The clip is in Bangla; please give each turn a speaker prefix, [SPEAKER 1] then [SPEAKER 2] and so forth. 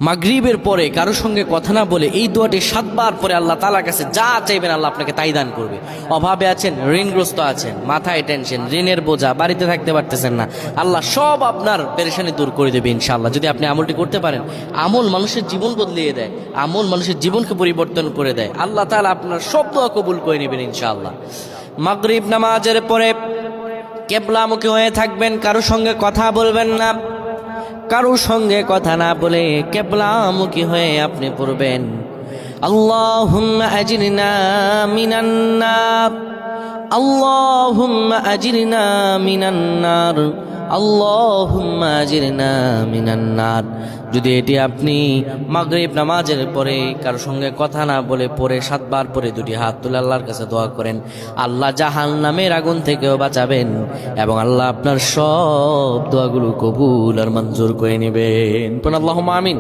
[SPEAKER 1] মাগরিবের পরে কারোর সঙ্গে কথা না বলে এই দোয়াটি 7 বার পরে আল্লাহ তাআলার কাছে যা চাইবেন আল্লাহ আপনাকে তাই দান করবে। অভাবে আছেন, ঋণগ্রস্ত আছেন, মাথায় টেনশন, ঋণের বোঝা, বাড়িতে থাকতে পারতেছেন না, আল্লাহ সব আপনার পেরেশানি দূর করে দেবে ইনশাআল্লাহ, যদি আপনি আমলটি করতে পারেন। আমল মানুষের জীবন বদলিয়ে দেয়, আমল মানুষের জীবনকে পরিবর্তন করে দেয়। আল্লাহ তাআলা আপনার সব দোয়া কবুল করে নেবেন ইনশাআল্লাহ। মাগরিব নামাজের পরে কিবলামুখী হয়ে থাকবেন, কারোর সঙ্গে কথা বলবেন না, কারোর সঙ্গে কথা না বলে কিবলামুখী হয়ে আপনি পড়বেন আল্লাহুম্মা আজিরনা মিনান নার, আল্লাহুম্মা আজিরনা মিনান নার, আল্লাহুম্মা আজিরনা মিনান নার। যদি এটি আপনি মাগরিব নামাজের পরে কারোর সঙ্গে কথা না বলে পড়ে 7 বার পরে দুটি হাত তুলে আল্লাহর কাছে দোয়া করেন, আল্লাহ জাহান্নামের আগুন থেকেও বাঁচাবেন এবং আল্লাহ আপনার সব দোয়াগুলো কবুল আর মঞ্জুর করে নেবেন। আল্লাহুম্মা আমিন।